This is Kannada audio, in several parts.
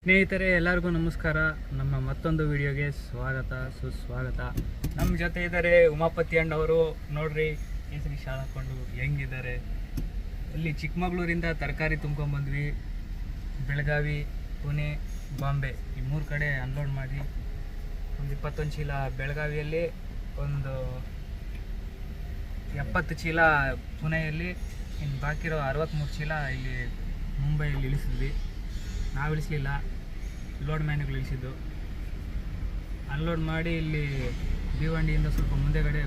ಸ್ನೇಹಿತರೆ ಎಲ್ಲರಿಗೂ ನಮಸ್ಕಾರ. ನಮ್ಮ ಮತ್ತೊಂದು ವಿಡಿಯೋಗೆ ಸ್ವಾಗತ ಸುಸ್ವಾಗತ. ನಮ್ಮ ಜೊತೆ ಇದ್ದಾರೆ ಉಮಾಪತಿ ಅಣ್ಣವರು. ನೋಡ್ರಿ ಕೇಸರಿ ಶಾಲ್ ಹಾಕೊಂಡು ಹೆಂಗಿದ್ದಾರೆ. ಇಲ್ಲಿ ಚಿಕ್ಕಮಗಳೂರಿಂದ ತರಕಾರಿ ತುಂಬ್ಕೊಂಡ್ಬಂದ್ವಿ. ಬೆಳಗಾವಿ, ಪುಣೆ, ಬಾಂಬೆ ಈ 3 ಕಡೆ ಅನ್ಲೋಡ್ ಮಾಡಿ ಒಂದು 21 ಚೀಲ ಬೆಳಗಾವಿಯಲ್ಲಿ, ಒಂದು 70 ಚೀಲ ಪುಣೆಯಲ್ಲಿ, ಇನ್ನು ಬಾಕಿ ಇರೋ 63 ಚೀಲ ಇಲ್ಲಿ ಮುಂಬೈಯಲ್ಲಿ ಇಳಿಸಿದ್ವಿ. ನಾವು ಇಳಿಸಲಿಲ್ಲ, ಲೋಡ್ ಮ್ಯಾನ್ಗಳು ಇಳಿಸಿದ್ದು. ಅನ್ಲೋಡ್ ಮಾಡಿ ಇಲ್ಲಿ ಭಿವಂಡಿಯಿಂದ ಸ್ವಲ್ಪ ಮುಂದೆಗಡೆ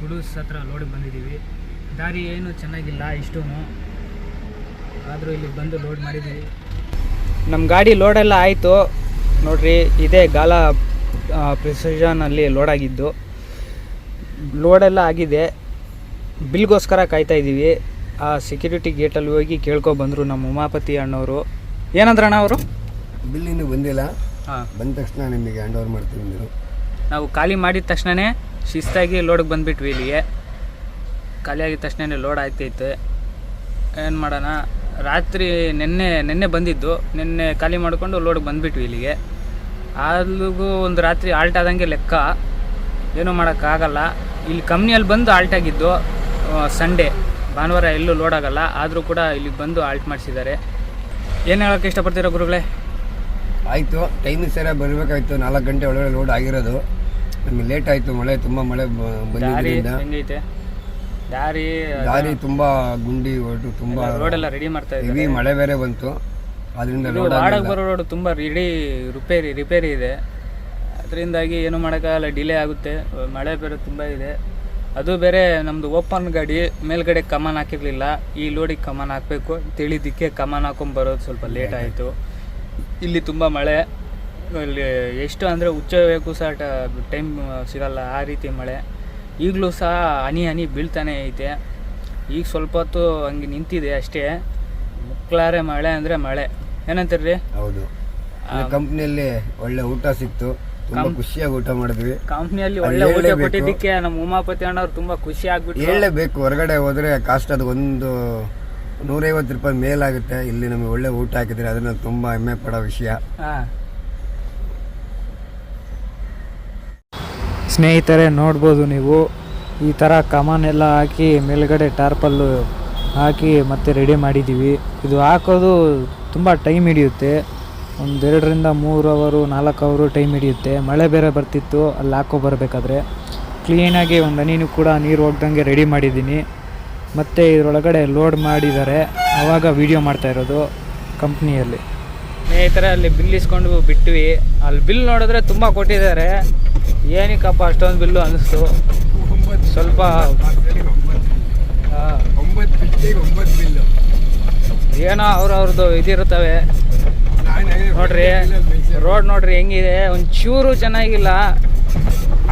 ಕುಡೂಸ್ ಹತ್ರ ಲೋಡಿಗೆ ಬಂದಿದ್ದೀವಿ. ದಾರಿ ಏನು ಚೆನ್ನಾಗಿಲ್ಲ ಇಷ್ಟೂ, ಆದರೂ ಇಲ್ಲಿ ಬಂದು ಲೋಡ್ ಮಾಡಿದ್ದೀವಿ. ನಮ್ಮ ಗಾಡಿ ಲೋಡೆಲ್ಲ ಆಯಿತು ನೋಡ್ರಿ. ಇದೇ ಗಾಲ ಪ್ರಿಸಿಷನಲ್ಲಿ ಲೋಡ್ ಆಗಿದ್ದು. ಲೋಡೆಲ್ಲ ಆಗಿದೆ. ಬಿಲ್ಗೋಸ್ಕರ ಕಾಯ್ತಾ ಇದ್ದೀವಿ. ಆ ಸೆಕ್ಯೂರಿಟಿ ಗೇಟಲ್ಲಿ ಹೋಗಿ ಕೇಳ್ಕೊಬಂದರು ನಮ್ಮ ಉಮಾಪತಿ ಅಣ್ಣವರು. ಏನಂದ್ರಣ್ಣ ಅವರು? ಬಿಲ್ ಇನ್ನೂ ಬಂದಿಲ್ಲ, ಬಂದ ತಕ್ಷಣ ನಿಮಗೆ ಹ್ಯಾಂಡ್ ಓವರ್ ಮಾಡ್ತೀವಿ ಅಂದರು. ನಾವು ಖಾಲಿ ಮಾಡಿದ ತಕ್ಷಣವೇ ಶಿಸ್ತಾಗಿ ಲೋಡಿಗೆ ಬಂದುಬಿಟ್ವಿ. ಇಲ್ಲಿಗೆ ಖಾಲಿ ಆಗಿದ ತಕ್ಷಣ ಲೋಡ್ ಆಗ್ತೈತೆ. ಏನು ಮಾಡೋಣ, ರಾತ್ರಿ ನೆನ್ನೆ ಬಂದಿದ್ದು, ನೆನ್ನೆ ಖಾಲಿ ಮಾಡಿಕೊಂಡು ಲೋಡಿಗೆ ಬಂದುಬಿಟ್ವಿ ಇಲ್ಲಿಗೆ. ಅಲ್ಲಿಗೂ ಒಂದು ರಾತ್ರಿ ಆಲ್ಟ್ ಆದಂಗೆ ಲೆಕ್ಕ. ಏನೂ ಮಾಡೋಕ್ಕಾಗಲ್ಲ. ಇಲ್ಲಿ ಕಂಪ್ನಿಯಲ್ಲಿ ಬಂದು ಆಲ್ಟ್ ಆಗಿದ್ದು. ಸಂಡೇ ಭಾನುವಾರ ಎಲ್ಲೂ ಲೋಡ್ ಆಗೋಲ್ಲ, ಆದರೂ ಕೂಡ ಇಲ್ಲಿಗೆ ಬಂದು ಆಲ್ಟ್ ಮಾಡಿಸಿದ್ದಾರೆ. ಏನು ಹೇಳೋಕ್ಕೆ ಇಷ್ಟಪಡ್ತೀರಾ ಗುರುಗಳೇ? ಆಯಿತು, ಟೈಮಿಗೆ ಸರಿಯಾಗಿ ಬರಬೇಕಾಯ್ತು. 4 ಗಂಟೆ ಒಳಗಡೆ ಲೋಡ್ ಆಗಿರೋದು. ನಮಗೆ ಲೇಟ್ ಆಯಿತು. ಮಳೆ ತುಂಬ ಮಳೆ ಬಂದಿದ್ದರಿಂದ ಹೆಂಗೈತೆ ದಾರಿ ತುಂಬ ಗುಂಡಿ ಹೊರಟು, ತುಂಬ ರೋಡೆಲ್ಲ ರೆಡಿ ಮಾಡ್ತಾ ಇದ್ದೀವಿ. ಹೆವಿ ಮಳೆ ಬೇರೆ ಬಂತು, ಅದರಿಂದ ವಾಡಕ್ಕೆ ಬರೋ ರೋಡ್ ತುಂಬ ರಿಪೇರಿ ಇದೆ. ಅದರಿಂದಾಗಿ ಏನು ಮಾಡೋಕ್ಕಾಗಲ್ಲ, ಡಿಲೇ ಆಗುತ್ತೆ. ಮಳೆ ಬೇರೆ ತುಂಬ ಇದೆ. ಅದು ಬೇರೆ ನಮ್ಮದು ಓಪನ್ ಗಾಡಿ, ಮೇಲ್ಗಡೆ ಕಮಾನ್ ಹಾಕಿರಲಿಲ್ಲ. ಈ ಲೋಡಿಗೆ ಕಮಾನ್ ಹಾಕಬೇಕು ತಿಳಿದಿಕ್ಕೆ ಕಮಾನ್ ಹಾಕೊಂಬರೋದು ಸ್ವಲ್ಪ ಲೇಟ್ ಆಯಿತು. ಇಲ್ಲಿ ತುಂಬ ಮಳೆ. ಇಲ್ಲಿ ಎಷ್ಟು ಅಂದರೆ ಹುಚ್ಚಬೇಕು ಸಹ ಟೈಮ್ ಸಿಗಲ್ಲ, ಆ ರೀತಿ ಮಳೆ. ಈಗಲೂ ಸಹ ಹನಿ ಬೀಳ್ತಾನೆ ಐತೆ. ಈಗ ಸ್ವಲ್ಪ ಹೊತ್ತು ಹಂಗೆ ನಿಂತಿದೆ ಅಷ್ಟೇ. ಮುಕ್ಲಾರೆ ಮಳೆ ಅಂದರೆ ಮಳೆ. ಏನಂತೀರಿ? ಹೌದು, ಕಂಪ್ನಿಯಲ್ಲಿ ಒಳ್ಳೆ ಊಟ ಸಿಕ್ತು. ತುಂಬ ಖುಷಿಯಾಗಿ ಊಟ ಮಾಡಿದ್ವಿ. ಕಂಪ್ನಿಯಲ್ಲಿ ಒಳ್ಳೆ ಊಟ ಕೊಟ್ಟಿದ್ದಕ್ಕೆ ನಮ್ಮ ಉಮಾಪತಿ ಅಣ್ಣವ್ರು ತುಂಬ ಖುಷಿ ಆಗ್ಬಿಟ್ಟು. ಹೇಳಲೇಬೇಕು, ಹೊರಗಡೆ ಹೋದರೆ ಕಾಸ್ಟ್ ಅದು ಒಂದು 150 ರೂಪಾಯಿ ಮೇಲಾಗುತ್ತೆ. ಇಲ್ಲಿ ನಮಗೆ ಒಳ್ಳೆ ಊಟ ಹಾಕಿದ್ರೆ ಅದನ್ನ ತುಂಬ ಹೆಮ್ಮೆ ಪಡೋ ವಿಷಯ. ಸ್ನೇಹಿತರೆ ನೋಡ್ಬೋದು ನೀವು, ಈ ಥರ ಕಮಾನೆಲ್ಲ ಹಾಕಿ ಮೇಲ್ಗಡೆ ಟಾರ್ಪಲ್ಲು ಹಾಕಿ ಮತ್ತೆ ರೆಡಿ ಮಾಡಿದ್ದೀವಿ. ಇದು ಹಾಕೋದು ತುಂಬ ಟೈಮ್ ಹಿಡಿಯುತ್ತೆ. ಒಂದು 2ರಿಂದ 3 ಅವರು 4 ಅವರು ಟೈಮ್ ಹಿಡಿಯುತ್ತೆ. ಮಳೆ ಬೇರೆ ಬರ್ತಿತ್ತು ಅಲ್ಲಿ ಹಾಕೋ ಬರಬೇಕಾದ್ರೆ. ಕ್ಲೀನಾಗಿ ಒಂದು ಹನಿನೂ ಕೂಡ ನೀರು ಹೋಗ್ದಂಗೆ ರೆಡಿ ಮಾಡಿದ್ದೀನಿ. ಮತ್ತು ಇದರೊಳಗಡೆ ಲೋಡ್ ಮಾಡಿದ್ದಾರೆ, ಆವಾಗ ವೀಡಿಯೋ ಮಾಡ್ತಾ ಇರೋದು ಕಂಪ್ನಿಯಲ್ಲಿ. ಸ್ನೇಹಿತರೆ ಅಲ್ಲಿ ಬಿಲ್ ಇಸ್ಕೊಂಡು ಬಿಟ್ವಿ. ಅಲ್ಲಿ ಬಿಲ್ ನೋಡಿದ್ರೆ ತುಂಬ ಕೊಟ್ಟಿದ್ದಾರೆ. ಏನಕ್ಕಪ್ಪ ಅಷ್ಟೊಂದು ಬಿಲ್ಲು ಅನ್ನಿಸ್ತು. ಸ್ವಲ್ಪ ಏನೋ ಅವ್ರದ್ದು ಇದಿರ್ತವೆ ನೋಡ್ರಿ. ರೋಡ್ ನೋಡ್ರಿ ಹೆಂಗಿದೆ, ಒಂಚೂರು ಚೆನ್ನಾಗಿಲ್ಲ.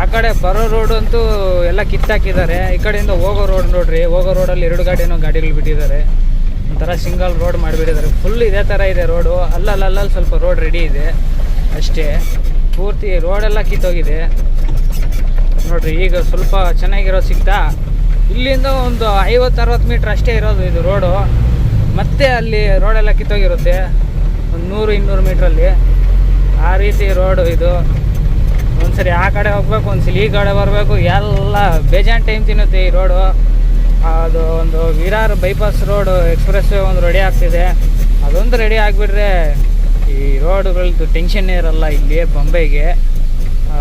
ಆ ಕಡೆ ಬರೋ ರೋಡ್ ಅಂತೂ ಎಲ್ಲ ಕಿತ್ತಾಕಿದ್ದಾರೆ. ಈ ಕಡೆಯಿಂದ ಹೋಗೋ ರೋಡ್ ನೋಡ್ರಿ, ಹೋಗೋ ರೋಡಲ್ಲಿ 2 ಗಾಡಿಗಳು ಬಿಟ್ಟಿದ್ದಾರೆ. ಒಂಥರ ಸಿಂಗಲ್ ರೋಡ್ ಮಾಡಿಬಿಟ್ಟಿದ್ದಾರೆ. ಫುಲ್ ಇದೇ ಥರ ಇದೆ ರೋಡು. ಅಲ್ಲಲ್ಲಿ ಸ್ವಲ್ಪ ರೋಡ್ ರೆಡಿ ಇದೆ ಅಷ್ಟೇ. ಪೂರ್ತಿ ರೋಡೆಲ್ಲ ಕಿತ್ತೋಗಿದೆ ನೋಡ್ರಿ. ಈಗ ಸ್ವಲ್ಪ ಚೆನ್ನಾಗಿರೋದು ಸಿಗ್ತಾ. ಇಲ್ಲಿಂದ ಒಂದು 50-60 ಮೀಟ್ರ್ ಅಷ್ಟೇ ಇರೋದು ಇದು ರೋಡು. ಮತ್ತೆ ಅಲ್ಲಿ ರೋಡೆಲ್ಲ ಕಿತ್ತೋಗಿರುತ್ತೆ ಒಂದು 100-200 ಮೀಟ್ರಲ್ಲಿ. ಆ ರೀತಿ ರೋಡು ಇದು. ಒಂದ್ಸರಿ ಆ ಕಡೆ ಹೋಗ್ಬೇಕು, ಒಂದ್ಸಲಿ ಈ ಕಡೆ ಬರಬೇಕು, ಎಲ್ಲ ಬೇಜಾನ್ ಟೈಮ್ ತಿನ್ನುತ್ತೆ ಈ ರೋಡು. ಅದು ಒಂದು ವಿರಾರ್ ಬೈಪಾಸ್ ರೋಡು ಎಕ್ಸ್ಪ್ರೆಸ್ ಒಂದು ರೆಡಿ ಆಗ್ತಿದೆ. ಅದೊಂದು ರೆಡಿ ಆಗಿಬಿಟ್ರೆ ಈ ರೋಡುಗಳದ್ದು ಟೆನ್ಷನ್ನೇ ಇರಲ್ಲ ಇಲ್ಲಿ ಬಾಂಬೆಗೆ.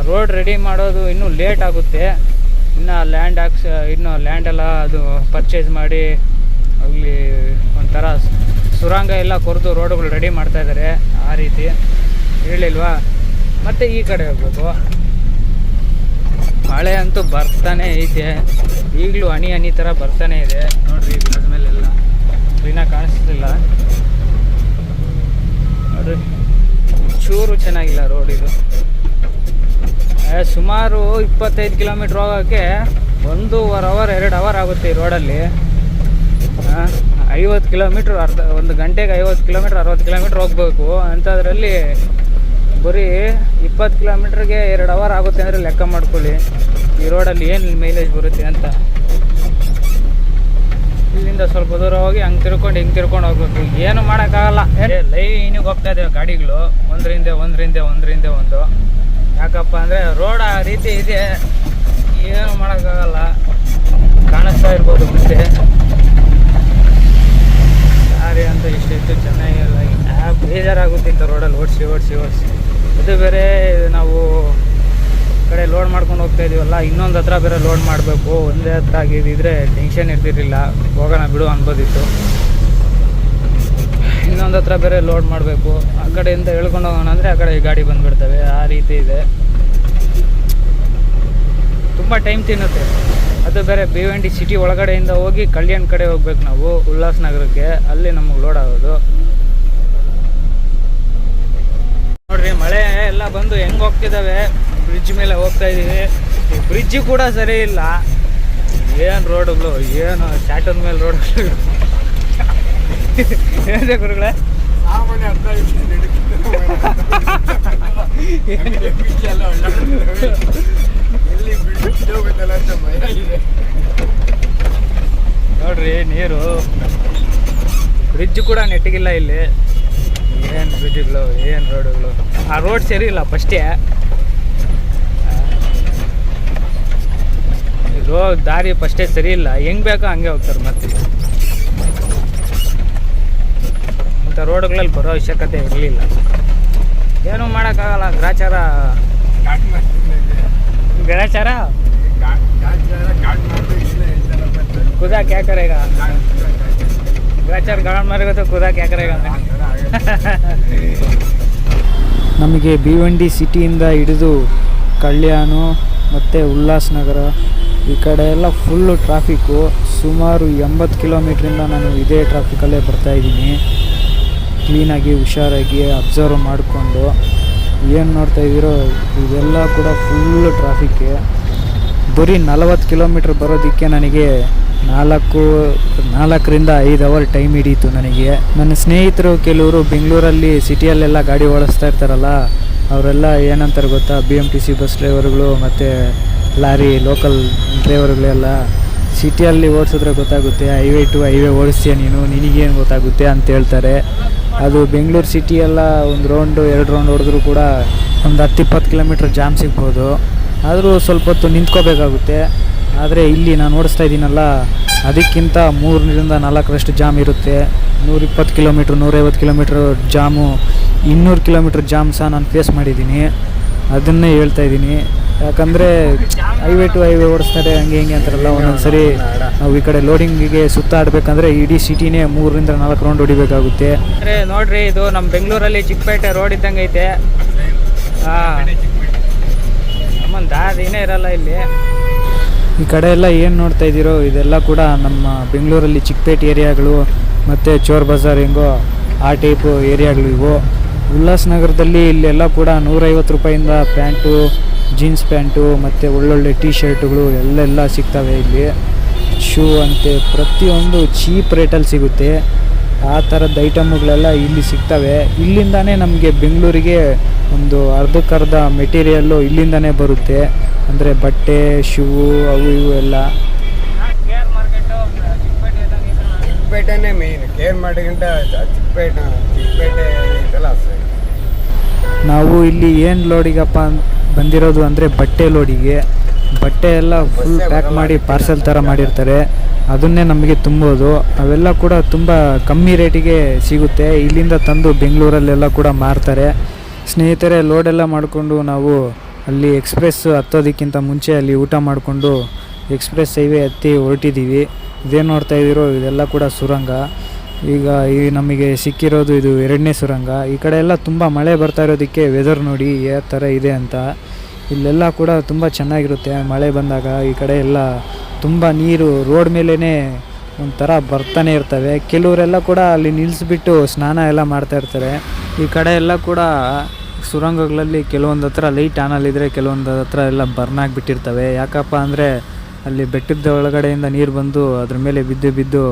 ರೋಡ್ ರೆಡಿ ಮಾಡೋದು ಇನ್ನೂ ಲೇಟ್ ಆಗುತ್ತೆ. ಇನ್ನು ಲ್ಯಾಂಡ್ ಎಲ್ಲ ಅದು ಪರ್ಚೇಸ್ ಮಾಡಿ ಅಲ್ಲಿ ಒಂಥರ ಸುರಂಗ ಎಲ್ಲ ಕೊರೆದು ರೋಡುಗಳು ರೆಡಿ ಮಾಡ್ತಾಯಿದ್ದಾರೆ. ಆ ರೀತಿ ಹೇಳಿಲ್ವಾ? ಮತ್ತು ಈ ಕಡೆ ಹೋಗ್ಬೇಕು. ಮಳೆ ಅಂತೂ ಬರ್ತಾನೆ ಐತೆ. ಈಗಲೂ ಹನಿ ಥರ ಬರ್ತಾನೆ ಇದೆ ನೋಡ್ರಿ. ಗ್ಲಾಸ್ ಮೇಲೆಲ್ಲ ಕ್ಲೀನಾಗಿ ಕಾಣಿಸ್ತಿಲ್ಲ ನೋಡ್ರಿ. ಚೂರು ಚೆನ್ನಾಗಿಲ್ಲ ರೋಡ್ ಇದು. ಸುಮಾರು 25 ಕಿಲೋಮೀಟ್ರ್ ಹೋಗೋಕ್ಕೆ 1.5 ಅವರ್ 2 ಅವರ್ ಆಗುತ್ತೆ ಈ ರೋಡಲ್ಲಿ. 50 ಕಿಲೋಮೀಟ್ರ್ ಒಂದು ಗಂಟೆಗೆ 50 ಕಿಲೋಮೀಟ್ರ್ 60 ಕಿಲೋಮೀಟ್ರ್ ಹೋಗ್ಬೇಕು. ಅಂಥದ್ರಲ್ಲಿ ಬರೀ 20 ಕಿಲೋಮೀಟ್ರಿಗೆ 2 ಅವರ್ ಆಗುತ್ತೆ ಅಂದರೆ ಲೆಕ್ಕ ಮಾಡ್ಕೊಳ್ಳಿ ಈ ರೋಡಲ್ಲಿ ಏನು ಮೈಲೇಜ್ ಬರುತ್ತೆ ಅಂತ. ಇಲ್ಲಿಂದ ಸ್ವಲ್ಪ ದೂರ ಹೋಗಿ ಹಂಗೆ ತಿರ್ಕೊಂಡು ಹೋಗ್ಬೇಕು. ಏನು ಮಾಡೋಕ್ಕಾಗಲ್ಲ. ಲೈನಿಗೆ ಹೋಗ್ತಾ ಇದ್ದೇವೆ ಗಾಡಿಗಳು, ಒಂದ್ರಿಂದ ಒಂದು. ಯಾಕಪ್ಪ ಅಂದರೆ ರೋಡ್ ಆ ರೀತಿ ಇದೆ, ಏನು ಮಾಡೋಕ್ಕಾಗಲ್ಲ. ಕಾಣಿಸ್ತಾ ಇರ್ಬೋದು ಮುಂದೆ ದಾರಿ ಅಂತ ಇಷ್ಟಿತ್ತು ಚೆನ್ನಾಗಿಲ್ಲ. ಬೇಜಾರಾಗುತ್ತೆ ಇಂಥ ರೋಡಲ್ಲಿ ಓಡಿಸಿ. ಅದು ಬೇರೆ ನಾವು ಕಡೆ ಲೋಡ್ ಮಾಡ್ಕೊಂಡು ಹೋಗ್ತಾ ಇದೀವಲ್ಲ, ಇನ್ನೊಂದು ಹತ್ರ ಬೇರೆ ಲೋಡ್ ಮಾಡಬೇಕು. ಒಂದೇ ಹತ್ರ ಆಗಿದ್ದಿದ್ರೆ ಟೆನ್ಷನ್ ಇರ್ತಿರ್ಲಿಲ್ಲ, ಹೋಗೋಣ ಬಿಡು ಅನ್ಬೋದಿತ್ತು. ಇನ್ನೊಂದು ಹತ್ರ ಬೇರೆ ಲೋಡ್ ಮಾಡಬೇಕು. ಆ ಕಡೆಯಿಂದ ಹೇಳ್ಕೊಂಡು ಹೋಗೋಣ ಅಂದರೆ ಆ ಕಡೆ ಗಾಡಿ ಬಂದುಬಿಡ್ತವೆ. ಆ ರೀತಿ ಇದೆ, ತುಂಬ ಟೈಮ್ ತಿನ್ನುತ್ತೆ. ಅದು ಬೇರೆ ಭಿವಂಡಿ ಸಿಟಿ ಒಳಗಡೆಯಿಂದ ಹೋಗಿ ಕಲ್ಯಾಣ್ ಕಡೆ ಹೋಗ್ಬೇಕು ನಾವು, ಉಲ್ಲಾಸನಗರಕ್ಕೆ. ಅಲ್ಲಿ ನಮಗೆ ಲೋಡ್ ಆಗೋದು. ನೋಡ್ರಿ ಮಳೆ ಎಲ್ಲ ಬಂದು ಹೆಂಗೆ ಹೋಗ್ತಿದ್ದಾವೆ. ಬ್ರಿಡ್ಜ್ ಮೇಲೆ ಹೋಗ್ತಾ ಇದೀವಿ. ಈ ಬ್ರಿಡ್ಜ್ ಕೂಡ ಸರಿ ಇಲ್ಲ. ಏನು ರೋಡ್ಗಳು, ಏನು ಚಾಟದ ಮೇಲೆ ರೋಡ್ಗಳು. ಏನಿದೆ ಗುರುಗಳೇ? ನೋಡ್ರಿ ನೀರು, ಬ್ರಿಡ್ಜ್ ಕೂಡ ನೆಟ್ಟಿಗಿಲ್ಲ ಇಲ್ಲಿ. ಏನು ಬ್ರಿಡ್ಜ್ಗಳು, ಏನು ರೋಡ್ಗಳು. ಆ ರೋಡ್ ಸರಿ ಇಲ್ಲ ಫಸ್ಟೇ. ದಾರಿ ಫಸ್ಟೇ ಸರಿ ಇಲ್ಲ, ಹೆಂಗೆ ಬೇಕೋ ಹಂಗೆ ಹೋಗ್ತಾರೆ. ಮತ್ತೆ ಇಂಥ ರೋಡ್ಗಳಲ್ಲಿ ಬರೋ ಅವಶ್ಯಕತೆ ಇರಲಿಲ್ಲ. ಏನೂ ಮಾಡೋಕ್ಕಾಗಲ್ಲ. ಗ್ರಾಚಾರ खुदा क्या करेगा, ಗ್ರಾಚಾರ ಗಾಳ ಮಾರಿಗೋದು, ಖುದಾ ಕ್ಯಾ ಕರೇಗಾ. ನಮಗೆ ಭಿವಂಡಿ ಸಿಟಿಯಿಂದ ಹಿಡಿದು ಕಲ್ಯಾಣ ಮತ್ತು ಉಲ್ಲಾಸನಗರ ಈ ಕಡೆ ಎಲ್ಲ ಫುಲ್ಲು ಟ್ರಾಫಿಕ್ಕು. ಸುಮಾರು 80 ಕಿಲೋಮೀಟ್ರಿಂದ ನಾನು ಇದೇ ಟ್ರಾಫಿಕಲ್ಲೇ ಬರ್ತಾಯಿದ್ದೀನಿ. ಕ್ಲೀನಾಗಿ ಹುಷಾರಾಗಿ ಅಬ್ಸರ್ವ್ ಮಾಡಿಕೊಂಡು ಏನು ನೋಡ್ತಾಯಿದ್ದೀರೋ ಇದೆಲ್ಲ ಕೂಡ ಫುಲ್ಲು ಟ್ರಾಫಿಕ್ಕೆ. ಬರೀ 40 ಕಿಲೋಮೀಟ್ರ್ ಬರೋದಕ್ಕೆ ನನಗೆ 4ರಿಂದ 5 ಅವರ್ ಟೈಮ್ ಹಿಡೀತು ನನಗೆ. ನನ್ನ ಸ್ನೇಹಿತರು ಕೆಲವರು ಬೆಂಗಳೂರಲ್ಲಿ ಸಿಟಿಯಲ್ಲೆಲ್ಲ ಗಾಡಿ ಓಡಿಸ್ತಾ ಇರ್ತಾರಲ್ಲ, ಅವರೆಲ್ಲ ಏನಂತಾರೆ ಗೊತ್ತಾ, BMTC ಬಸ್ ಡ್ರೈವರ್ಗಳು ಮತ್ತು ಲಾರಿ ಲೋಕಲ್ ಡ್ರೈವರ್ಗಳೆಲ್ಲ ಸಿಟಿಯಲ್ಲಿ ಓಡಿಸಿದ್ರೆ ಗೊತ್ತಾಗುತ್ತೆ, ಹೈವೇ ಟು ಹೈವೇ ಓಡಿಸ್ತೀಯ ನೀನು, ನಿನಗೇನು ಗೊತ್ತಾಗುತ್ತೆ ಅಂತ ಹೇಳ್ತಾರೆ. ಅದು ಬೆಂಗಳೂರು ಸಿಟಿಯೆಲ್ಲ ಒಂದು ರೌಂಡು 2 ರೌಂಡ್ ಹೊಡೆದ್ರೂ ಕೂಡ ಒಂದು 10-20 ಕಿಲೋಮೀಟ್ರ್ ಜಾಮ್ ಸಿಗ್ಬೋದು. ಆದರೂ ಸ್ವಲ್ಪ ಹೊತ್ತು ನಿಂತ್ಕೋಬೇಕಾಗುತ್ತೆ. ಆದರೆ ಇಲ್ಲಿ ನಾನು ಓಡಿಸ್ತಾ ಇದ್ದೀನಲ್ಲ, ಅದಕ್ಕಿಂತ 3ರಿಂದ 4ರಷ್ಟು ಜಾಮ್ ಇರುತ್ತೆ. 120 kilometre 150 kilometre jam, 200 kilometre jam ಸಹ ನಾನು ಫೇಸ್ ಮಾಡಿದ್ದೀನಿ. ಅದನ್ನೇ ಹೇಳ್ತಾ ಇದ್ದೀನಿ. ಯಾಕಂದರೆ ಹೈವೇ ಟು ಹೈವೇ ಓಡಿಸ್ತಾರೆ ಹಂಗೆ ಹಿಂಗೆ ಅಂತಾರಲ್ಲ, ಒಂದೊಂದು ಸರಿ ನಾವು ಈ ಕಡೆ ಲೋಡಿಂಗಿಗೆ ಸುತ್ತಾಡಬೇಕಂದ್ರೆ ಇಡೀ ಸಿಟಿನೇ 3ರಿಂದ 4 ರೌಂಡ್ ಹೊಡಿಬೇಕಾಗುತ್ತೆ. ಅಂದರೆ ನೋಡಿರಿ, ಇದು ನಮ್ಮ ಬೆಂಗಳೂರಲ್ಲಿ ಚಿಕ್ಕಪೇಟೆ ರೋಡ್ ಇದ್ದಂಗೆ ಐತೆ. ನಮ್ಮನ್ನು ದಾರಿನೇ ಇರಲ್ಲ ಇಲ್ಲಿ. ಈ ಕಡೆ ಎಲ್ಲ ಏನು ನೋಡ್ತಾ ಇದ್ದೀರೋ ಇದೆಲ್ಲ ಕೂಡ ನಮ್ಮ ಬೆಂಗಳೂರಲ್ಲಿ ಚಿಕ್ಕಪೇಟೆ ಏರಿಯಾಗಳು ಮತ್ತು ಚೋರ್ ಬಜಾರ್ ಹೆಂಗೋ ಆ ಟೈಪು ಏರಿಯಾಗಳು ಇವು. ಉಲ್ಲಾಸನಗರದಲ್ಲಿ ಇಲ್ಲೆಲ್ಲ ಕೂಡ 150 ರೂಪಾಯಿಂದ ಪ್ಯಾಂಟು, ಜೀನ್ಸ್ ಪ್ಯಾಂಟು ಮತ್ತು ಒಳ್ಳೊಳ್ಳೆ ಟೀ ಶರ್ಟುಗಳು ಎಲ್ಲ ಸಿಗ್ತವೆ ಇಲ್ಲಿ. ಶೂ ಅಂತೆ ಪ್ರತಿಯೊಂದು ಚೀಪ್ ರೇಟಲ್ಲಿ ಸಿಗುತ್ತೆ. ಆ ಥರದ ಐಟಮ್ಗಳೆಲ್ಲ ಇಲ್ಲಿ ಸಿಗ್ತವೆ. ಇಲ್ಲಿಂದಾನೇ ನಮಗೆ ಬೆಂಗಳೂರಿಗೆ ಒಂದು ಅರ್ಧಕ್ಕರ್ಧ ಮೆಟೀರಿಯಲ್ಲು ಇಲ್ಲಿಂದಾನೇ ಬರುತ್ತೆ. ಅಂದರೆ ಬಟ್ಟೆ, ಶೂ, ಅವು ಇವು ಎಲ್ಲ. ಚಿಕ್ಕಪೇಟೆನೇ ಮೇಯ್ನ್, ಕೇರ್ ಮಾಡಿಗಿಂತ ಚಿಕ್ಕಪೇಟೆ ಇದೆಲ್ಲ. ನಾವು ಇಲ್ಲಿ ಏನು ಲೋಡಿಗಪ್ಪ ಬಂದಿರೋದು ಅಂದರೆ ಬಟ್ಟೆ ಲೋಡಿಗೆ. ಬಟ್ಟೆ ಎಲ್ಲ ಫುಲ್ ಪ್ಯಾಕ್ ಮಾಡಿ ಪಾರ್ಸೆಲ್ ಥರ ಮಾಡಿರ್ತಾರೆ, ಅದನ್ನೇ ನಮಗೆ ತುಂಬೋದು. ಅವೆಲ್ಲ ಕೂಡ ತುಂಬ ಕಮ್ಮಿ ರೇಟಿಗೆ ಸಿಗುತ್ತೆ. ಇಲ್ಲಿಂದ ತಂದು ಬೆಂಗಳೂರಲ್ಲೆಲ್ಲ ಕೂಡ ಮಾರ್ತಾರೆ. ಸ್ನೇಹಿತರೆ, ಲೋಡೆಲ್ಲ ಮಾಡಿಕೊಂಡು ನಾವು ಅಲ್ಲಿ ಎಕ್ಸ್ಪ್ರೆಸ್ ಹತ್ತೋದಕ್ಕಿಂತ ಮುಂಚೆ ಅಲ್ಲಿ ಊಟ ಮಾಡಿಕೊಂಡು ಎಕ್ಸ್ಪ್ರೆಸ್ ಹೈವೇ ಹತ್ತಿ ಹೊರಟಿದ್ದೀವಿ. ಇದೇನು ನೋಡ್ತಾ ಇದ್ದೀರೋ ಇದೆಲ್ಲ ಕೂಡ ಸುರಂಗ. ಈಗ ಈ ನಮಗೆ ಸಿಕ್ಕಿರೋದು ಇದು 2ನೇ ಸುರಂಗ. ಈ ಕಡೆ ಎಲ್ಲ ತುಂಬ ಮಳೆ ಬರ್ತಾ ಇರೋದಕ್ಕೆ ವೆದರ್ ನೋಡಿ ಯಾವ ಥರ ಇದೆ ಅಂತ. ಇಲ್ಲೆಲ್ಲ ಕೂಡ ತುಂಬ ಚೆನ್ನಾಗಿರುತ್ತೆ ಮಳೆ ಬಂದಾಗ. ಈ ಕಡೆ ಎಲ್ಲ ತುಂಬ ನೀರು ರೋಡ್ ಮೇಲೇ ಒಂಥರ ಬರ್ತಾನೆ ಇರ್ತವೆ. ಕೆಲವರೆಲ್ಲ ಕೂಡ ಅಲ್ಲಿ ನಿಲ್ಲಿಸ್ಬಿಟ್ಟು ಸ್ನಾನ ಎಲ್ಲ ಮಾಡ್ತಾ ಇರ್ತಾರೆ. ಈ ಕಡೆ ಎಲ್ಲ ಕೂಡ ಸುರಂಗಗಳಲ್ಲಿ ಕೆಲವೊಂದು ಹತ್ರ ಲೈಟ್ ಆನಲ್ಲಿದ್ದರೆ ಕೆಲವೊಂದು ಹತ್ರ ಎಲ್ಲ ಬರ್ನ್ ಆಗಿಬಿಟ್ಟಿರ್ತವೆ. ಯಾಕಪ್ಪ ಅಂದರೆ ಅಲ್ಲಿ ಬೆಟ್ಟದ ಒಳಗಡೆಯಿಂದ ನೀರು ಬಂದು ಅದ್ರ ಮೇಲೆ ಬಿದ್ದು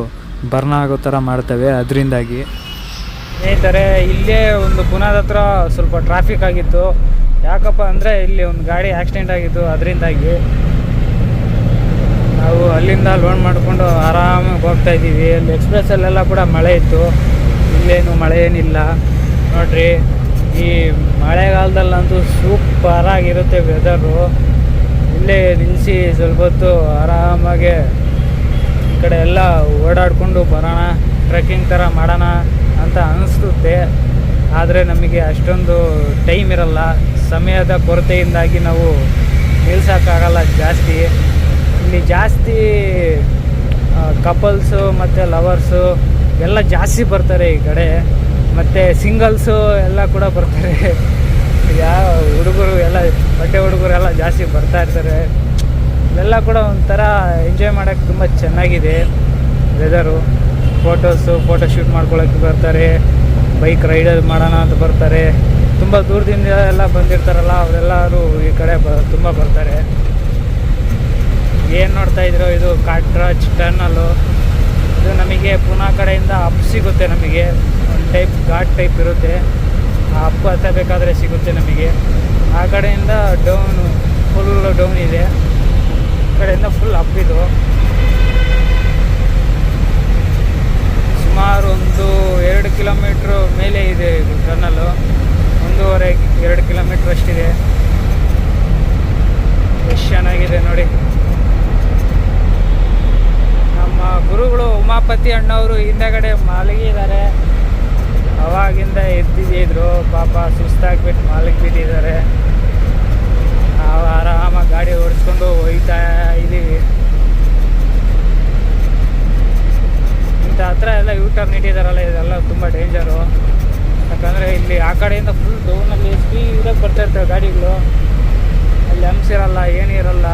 ಬರ್ನ್ ಆಗೋ ಥರ ಮಾಡ್ತವೆ. ಅದರಿಂದಾಗಿ ಸ್ನೇಹಿತರೆ, ಇಲ್ಲೇ ಒಂದು ಪುನಾದ ಹತ್ರ ಸ್ವಲ್ಪ ಟ್ರಾಫಿಕ್ ಆಗಿತ್ತು. ಯಾಕಪ್ಪ ಅಂದರೆ ಇಲ್ಲಿ ಒಂದು ಗಾಡಿ ಆಕ್ಸಿಡೆಂಟ್ ಆಗಿತ್ತು. ಅದರಿಂದಾಗಿ ನಾವು ಅಲ್ಲಿಂದ ಲೋಡ್ ಮಾಡಿಕೊಂಡು ಆರಾಮಾಗಿ ಹೋಗ್ತಾ ಇದ್ದೀವಿ. ಅಲ್ಲಿ ಎಕ್ಸ್ಪ್ರೆಸ್ಸಲ್ಲೆಲ್ಲ ಕೂಡ ಮಳೆ ಇತ್ತು, ಇಲ್ಲೇನು ಮಳೆ ಏನಿಲ್ಲ ನೋಡ್ರಿ. ಈ ಮಳೆಗಾಲದಲ್ಲಂತೂ ಸೂಪರಾಗಿರುತ್ತೆ ವೆದರು. ಇಲ್ಲೇ ನಿಲ್ಲಿಸಿ ಸ್ವಲ್ಪ ಹೊತ್ತು ಆರಾಮಾಗೆ ಈ ಕಡೆ ಎಲ್ಲ ಓಡಾಡಿಕೊಂಡು ಬರೋಣ, ಟ್ರೆಕ್ಕಿಂಗ್ ಥರ ಮಾಡೋಣ ಅಂತ ಅನಿಸುತ್ತೆ. ಆದರೆ ನಮಗೆ ಅಷ್ಟೊಂದು ಟೈಮ್ ಇರಲ್ಲ, ಸಮಯದ ಕೊರತೆಯಿಂದಾಗಿ ನಾವು ನಿಲ್ಸೋಕ್ಕಾಗಲ್ಲ ಜಾಸ್ತಿ. ಇಲ್ಲಿ ಜಾಸ್ತಿ ಕಪಲ್ಸು ಮತ್ತು ಲವರ್ಸು ಎಲ್ಲ ಜಾಸ್ತಿ ಬರ್ತಾರೆ ಈ ಕಡೆ, ಮತ್ತು ಸಿಂಗಲ್ಸು ಎಲ್ಲ ಕೂಡ ಬರ್ತಾರೆ. ಯಾವ ಹುಡುಗರು ಎಲ್ಲ ಬಟ್ಟೆ ಹುಡುಗರು ಎಲ್ಲ ಜಾಸ್ತಿ ಬರ್ತಾ ಇರ್ತಾರೆ. ಇವೆಲ್ಲ ಕೂಡ ಒಂಥರ ಎಂಜಾಯ್ ಮಾಡೋಕ್ಕೆ ತುಂಬ ಚೆನ್ನಾಗಿದೆ ವೆದರು. ಫೋಟೋ ಶೂಟ್ ಮಾಡ್ಕೊಳ್ಳೋಕ್ಕೆ ಬರ್ತಾರೆ, ಬೈಕ್ ರೈಡರ್ ಮಾಡೋಣ ಅಂತ ಬರ್ತಾರೆ. ತುಂಬ ದೂರದಿಂದ ಎಲ್ಲ ಬಂದಿರ್ತಾರಲ್ಲ ಅವರೆಲ್ಲರೂ ಈ ಕಡೆ ತುಂಬ ಬರ್ತಾರೆ. ಏನು ನೋಡ್ತಾ ಇದ್ರು, ಇದು ಕಾಟ್ರಾಜ್ ಟರ್ನಲ್ಲು. ಇದು ನಮಗೆ ಪುನಾ ಕಡೆಯಿಂದ ಅಪ್ ಸಿಗುತ್ತೆ, ನಮಗೆ ಒಂದು ಟೈಪ್ ಘಾಟ್ ಟೈಪ್ ಇರುತ್ತೆ. ಆ ಅಪ್ ಹತ್ತಬೇಕಾದ್ರೆ ಸಿಗುತ್ತೆ ನಮಗೆ. ಆ ಕಡೆಯಿಂದ ಡೌನು ಫುಲ್ ಡೌನ್ ಇದೆ, ಈ ಕಡೆಯಿಂದ ಫುಲ್ ಅಪ್ ಇದು. ಸುಮಾರು ಒಂದು 2 ಕಿಲೋಮೀಟ್ರ್ ಮೇಲೆ ಇದೆ ಇದು ಟರ್ನಲ್ಲು. 1.5-2 ಕಿಲೋಮೀಟ್ರ್ ಅಷ್ಟಿದೆ. ಎಷ್ಟು ಚೆನ್ನಾಗಿದೆ ನೋಡಿ. ನಮ್ಮ ಗುರುಗಳು ಉಮಾಪತಿ ಅಣ್ಣವರು ಹಿಂದೆಗಡೆ ಮಲಗಿದ್ದಾರೆ. ಅವಾಗಿಂದ ಎದ್ದಿದ್ರು, ಪಾಪ ಸುಸ್ತಾಗ್ಬಿಟ್ಟು ಮಲಗಿಬಿಟ್ಟಿದ್ದಾರೆ. ನಾವು ಆರಾಮಾಗಿ ಗಾಡಿ ಓಡಿಸ್ಕೊಂಡು ಹೋಗ್ತಾ ಇದ್ದೀವಿ. ಇಂಥ ಹತ್ರ ಎಲ್ಲ ಯೂಟರ್ನ್ ಇಟ್ಟಿದ್ದಾರಲ್ಲ, ಇದೆಲ್ಲ ತುಂಬ ಡೇಂಜರು. ಯಾಕಂದರೆ ಇಲ್ಲಿ ಆ ಕಡೆಯಿಂದ ಫುಲ್ ಡೌನಲ್ಲಿ ಸ್ಪೀಡಾಗಿ ಬರ್ತಾ ಇರ್ತವೆ ಗಾಡಿಗಳು. ಅಲ್ಲಿ ಹಂಪ್ಸ್ ಇರಲ್ಲ, ಏನಿರಲ್ಲ.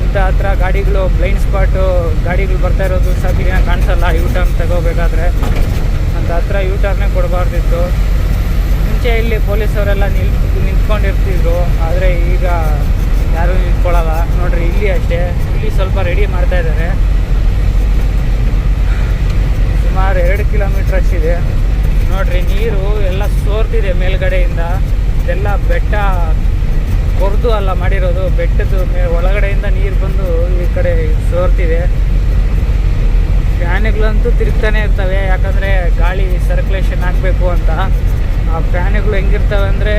ಇಂಥ ಹತ್ರ ಗಾಡಿಗಳು ಬ್ಲೈಂಡ್ ಸ್ಪಾಟು ಗಾಡಿಗಳು ಬರ್ತಾ ಇರೋದು ಸಹ ಕಾಣಿಸಲ್ಲ ಯೂಟರ್ನ್ ತಗೋಬೇಕಾದ್ರೆ. ಅಂತ ಹತ್ರ ಯೂಟರ್ನೇ ಕೊಡಬಾರ್ದಿತ್ತು. ಮುಂಚೆ ಇಲ್ಲಿ ಪೊಲೀಸವರೆಲ್ಲ ನಿಂತ್ಕೊಂಡಿರ್ತಿದ್ರು, ಆದರೆ ಈಗ ಯಾರೂ ನಿಂತ್ಕೊಳ್ಳಲ್ಲ ನೋಡ್ರಿ. ಇಲ್ಲಿ ಅಷ್ಟೇ, ಇಲ್ಲಿ ಸ್ವಲ್ಪ ರೆಡಿ ಮಾಡ್ತಾ ಇದ್ದಾರೆ. ಸುಮಾರು 2 ಕಿಲೋಮೀಟ್ರ್ ಅಷ್ಟಿದೆ ನೋಡ್ರಿ. ನೀರು ಎಲ್ಲ ಸೋರ್ತಿದೆ ಮೇಲ್ಗಡೆಯಿಂದ. ಇದೆಲ್ಲ ಬೆಟ್ಟ ಕೊರೆದು ಅಲ್ಲ ಮಾಡಿರೋದು, ಬೆಟ್ಟದ ಒಳಗಡೆಯಿಂದ ನೀರು ಬಂದು ಈ ಕಡೆ ಸೋರ್ತಿದೆ. ಫ್ಯಾನ್ಗಳಂತೂ ತಿರುಗ್ತಾನೆ ಇರ್ತವೆ, ಯಾಕಂದರೆ ಗಾಳಿ ಸರ್ಕ್ಯುಲೇಷನ್ ಆಗಬೇಕು ಅಂತ. ಆ ಫ್ಯಾನ್ಗಳು ಹೆಂಗಿರ್ತವೆ ಅಂದರೆ,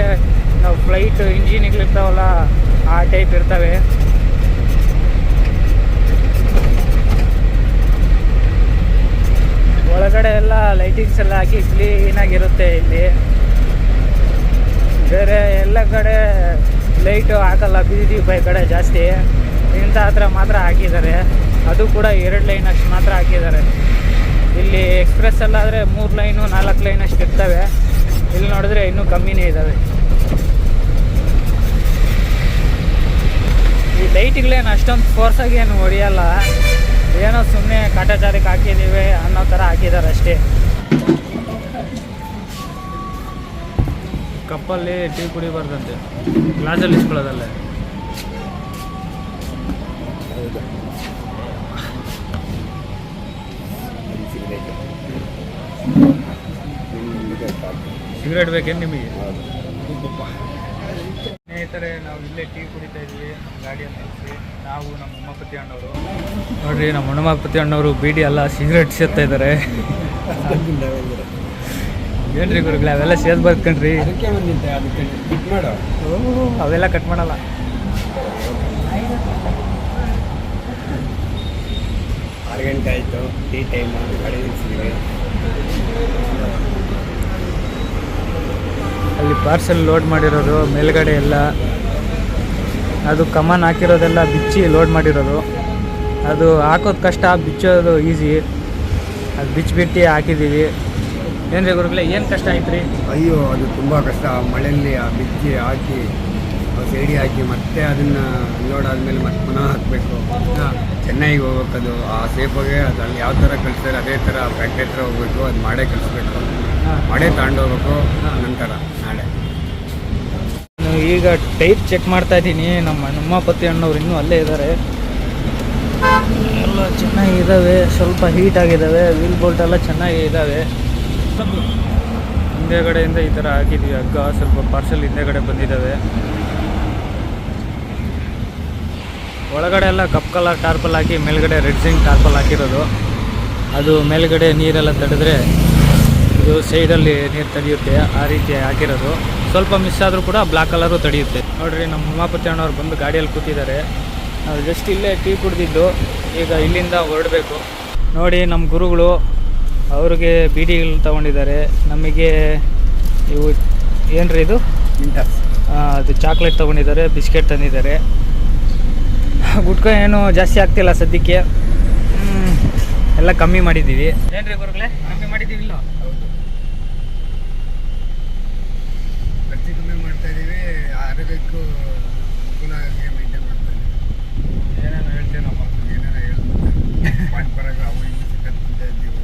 ನಾವು ಫ್ಲೈಟ್ ಇಂಜಿನ್ಗಳಿರ್ತಾವಲ್ಲ ಆ ಟೈಪ್ ಇರ್ತವೆ. ಒಳಗಡೆ ಎಲ್ಲ ಲೈಟಿಂಗ್ಸ್ ಎಲ್ಲ ಹಾಕಿ ಕ್ಲೀನಾಗಿರುತ್ತೆ. ಇಲ್ಲಿ ಬೇರೆ ಎಲ್ಲ ಕಡೆ ಲೈಟು ಹಾಕಲ್ಲ, ಬೀದಿ ದೀಪ ಈ ಕಡೆ ಜಾಸ್ತಿ. ಇಂಥ ಹತ್ರ ಮಾತ್ರ ಹಾಕಿದ್ದಾರೆ, ಅದು ಕೂಡ 2 ಲೈನ್ ಅಷ್ಟು ಮಾತ್ರ ಹಾಕಿದ್ದಾರೆ. ಇಲ್ಲಿ ಎಕ್ಸ್ಪ್ರೆಸ್ಸಲ್ಲಾದರೆ 3 ಲೈನು 4 ಲೈನ್ ಅಷ್ಟು ಇರ್ತವೆ. ಇಲ್ಲಿ ನೋಡಿದ್ರೆ ಇನ್ನೂ ಕಮ್ಮಿನೇ ಇದ್ದಾವೆ. ಈ ಲೈಟ್ಗಳೇನು ಅಷ್ಟೊಂದು ಫೋರ್ಸಾಗಿ ಏನು ಹೊಡೆಯಲ್ಲ, ಏನೋ ಸುಮ್ಮನೆ ಕಾಟಾಚಾರಕ್ಕೆ ಹಾಕಿದ್ದೀವಿ ಅನ್ನೋ ಥರ ಹಾಕಿದ್ದಾರೆ ಅಷ್ಟೇ. ಕಪ್ಪಲ್ಲಿ ಟೀ ಕುಡಿಬಾರ್ದಂತೆ, ಗ್ಲಾಸಲ್ಲಿ ಇಸ್ಕೊಳ್ಳೋದಲ್ಲೇ. ಸಿಗರೇಟ್ ಬೇಕೇನು ನಿಮಗೆ? ಸ್ನೇಹಿತರೆ, ನಾವು ಇಲ್ಲೇ ಟೀ ಕುಡಿತಾ ಇದ್ವಿ ಗಾಡಿಯನ್ನು ನಿಲ್ಲಿಸಿ. ನಾವು ನಮ್ಮ ಉಮಾಪತಿ ಅಣ್ಣವರು ನೋಡ್ರಿ, ನಮ್ಮ ಉಮಾಪತಿ ಅಣ್ಣವರು ಬೀಡಿ ಎಲ್ಲ ಸಿಗರೇಟ್ ಸೇರ್ತಾ ಇದ್ದಾರೆ. ಏನ್ರಿ ಗುರುಗಳೇ, ಅವೆಲ್ಲ ಸೇರ್ಬಾರ್ದು ಕಣ್ರಿ. ಅವೆಲ್ಲ ಕಟ್ ಮಾಡಲ್ಲ. ಗಂಟೆ ಆಯಿತು, ಟೀ ಟೈಮ್, ಗಾಡಿ ನಿಲ್ಲಿಸಿದ್ವಿ. ಅಲ್ಲಿ ಪಾರ್ಸೆಲ್ ಲೋಡ್ ಮಾಡಿರೋದು ಮೇಲ್ಗಡೆ ಎಲ್ಲ, ಅದು ಕಮಾನ್ ಹಾಕಿರೋದೆಲ್ಲ ಬಿಚ್ಚಿ ಲೋಡ್ ಮಾಡಿರೋದು. ಅದು ಹಾಕೋದು ಕಷ್ಟ, ಬಿಚ್ಚೋದು ಈಸಿ. ಅದು ಬಿಚ್ಚಿಬಿಟ್ಟು ಹಾಕಿದ್ದೀವಿ. ಏನ್ರಿ ಗುರುಗಳೇ, ಏನು ಕಷ್ಟ ಆಯ್ತು ರೀ? ಅಯ್ಯೋ, ಅದು ತುಂಬ ಕಷ್ಟ. ಮಳೆಯಲ್ಲಿ ಆ ಬಿಚ್ಚಿ ಹಾಕಿ ಸೈಡಿ ಹಾಕಿ ಮತ್ತೆ ಅದನ್ನು ಲೋಡ್ ಆದಮೇಲೆ ಮತ್ತೆ ಪುನಃ ಹಾಕಬೇಕು. ಚೆನ್ನೈಗೆ ಹೋಗ್ಬೇಕದು. ಆ ಸೇಫಾಗೆ ಅದು ಅಲ್ಲಿ ಯಾವ ಥರ ಕಳಿಸ್ತಾರೆ ಅದೇ ಥರ ಫ್ಯಾಕ್ಟ್ರಿ ಹತ್ರ ಹೋಗ್ಬೇಕು. ಅದು ಮಾಡೇ ಕಳಿಸ್ಬೇಕು, ಮಾಡೇ ತಗೊಂಡೋಗ್ಬೇಕು. ನಂತರ ನಾಳೆ ಈಗ ಟೈಪ್ ಚೆಕ್ ಮಾಡ್ತಾ ಇದ್ದೀನಿ. ನಮ್ಮ ಉಮಾಪತಿ ಅಣ್ಣವ್ರು ಇನ್ನೂ ಅಲ್ಲೇ ಇದ್ದಾರೆ. ಎಲ್ಲ ಚೆನ್ನಾಗಿದ್ದಾವೆ, ಸ್ವಲ್ಪ ಹೀಟ್ ಆಗಿದ್ದಾವೆ. ವೀಲ್ ಬೋಲ್ಟ್ ಎಲ್ಲ ಚೆನ್ನಾಗಿ ಇದ್ದಾವೆ. ಹಿಂದೆಗಡೆಯಿಂದ ಈ ಥರ ಹಾಕಿದ್ವಿ ಹಗ್ಗ. ಸ್ವಲ್ಪ ಪಾರ್ಸೆಲ್ ಹಿಂದೆಗಡೆ ಬಂದಿದ್ದಾವೆ. ಒಳಗಡೆ ಎಲ್ಲ ಕಪ್ ಕಲರ್ ಟಾರ್ಪಲ್ ಹಾಕಿ ಮೇಲ್ಗಡೆ ರೆಡ್ ಜಿಂಕ್ ಟಾರ್ಪಲ್ ಹಾಕಿರೋದು. ಅದು ಮೇಲ್ಗಡೆ ನೀರೆಲ್ಲ ತಡೆದ್ರೆ ಇದು ಸೈಡಲ್ಲಿ ನೀರು ತಡೆಯುತ್ತೆ, ಆ ರೀತಿ ಹಾಕಿರೋದು. ಸ್ವಲ್ಪ ಮಿಸ್ ಆದರೂ ಕೂಡ ಬ್ಲ್ಯಾಕ್ ಕಲರು ತಡೆಯುತ್ತೆ. ನೋಡಿರಿ, ನಮ್ಮ ಉಮಾಪತಿ ಅಣ್ಣವ್ರು ಬಂದು ಗಾಡಿಯಲ್ಲಿ ಕೂತಿದ್ದಾರೆ. ನಾವು ಜಸ್ಟ್ ಇಲ್ಲೇ ಟೀ ಕುಡಿದಿದ್ದು, ಈಗ ಇಲ್ಲಿಂದ ಹೊರಡಬೇಕು. ನೋಡಿ, ನಮ್ಮ ಗುರುಗಳು ಅವ್ರಿಗೆ ಬೀಡಿಗಳು ತೊಗೊಂಡಿದ್ದಾರೆ. ನಮಗೆ ಇವು ಏನ್ರಿ ಇದು ಮಿಂಟಸ್, ಅದು ಚಾಕ್ಲೇಟ್ ತೊಗೊಂಡಿದ್ದಾರೆ, ಬಿಸ್ಕೆಟ್ ತಂದಿದ್ದಾರೆ. ಗುಟ್ಕ ಏನು ಜಾಸ್ತಿ ಆಗ್ತಿಲ್ಲ ಸದ್ಯಕ್ಕೆ, ಎಲ್ಲ ಕಮ್ಮಿ ಮಾಡಿದ್ದೀವಿ. ಏನ್ರಿ ಗುರುಗಳೇ, ಕಮ್ಮಿ ಮಾಡಿದ್ದೀವಿ ಇಲ್ಲ? ಹೌದು, ಖರ್ಚು ಕಮ್ಮಿ ಮಾಡ್ತಾ ಇದ್ದೀವಿ, ಆರೋಗ್ಯಕ್ಕೂ ಅನುಕೂಲ ಆಗಿ ಮೇಂಟೈನ್ ಮಾಡ್ತಾ ಇದ್ದೀವಿ. ಏನೇನು ಹೇಳ್ತೀನಪ್ಪ, ಏನಾರ ಹೇಳ್ಬೋದು ಪಾಯಿಂಟ್ ಬರೋದು ಅವು ಇವು ಸಿಕ್ಕಂತ ಇದ್ದೀವಿ.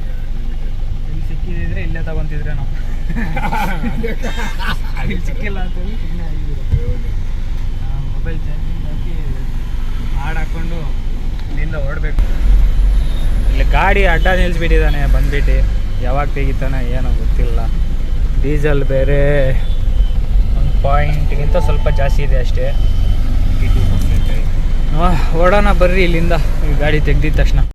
ಇಲ್ಲಿ ಸಿಕ್ಕಿದ್ರೆ ಇಲ್ಲೇ ತಗೊಂತಿದ್ರೆ ನಾವು ಇಲ್ಲಿ ಸಿಕ್ಕಿಲ್ಲ ಅಂತೇಳಿ ಸುಮ್ಮನೆ ಆಗಿದ್ದೀವಿ. ಮೊಬೈಲ್ ಚಾರ್ಜಿಂಗ್ ಹಾಕಿ ಹಾಡು ಹಾಕ್ಕೊಂಡು ಇಲ್ಲಿಂದ ಹೊರಡಬೇಕು. ಇಲ್ಲಿ ಗಾಡಿ ಅಡ್ಡ ನಿಲ್ಲಿಸ್ಬಿಟ್ಟಿದ್ದಾನೆ ಬಂದ್ಬಿಟ್ಟು. ಯಾವಾಗ ತೆಗಿತಾನೆ ಏನೋ ಗೊತ್ತಿಲ್ಲ. ಡೀಸೆಲ್ ಬೇರೆ 1 ಪಾಯಿಂಟ್ಗಿಂತ ಸ್ವಲ್ಪ ಜಾಸ್ತಿ ಇದೆ ಅಷ್ಟೇ. ಹೊರಡೋಣ ಬರ್ರಿ ಇಲ್ಲಿಂದ, ಈ ಗಾಡಿ ತೆಗ್ದಿದ ತಕ್ಷಣ.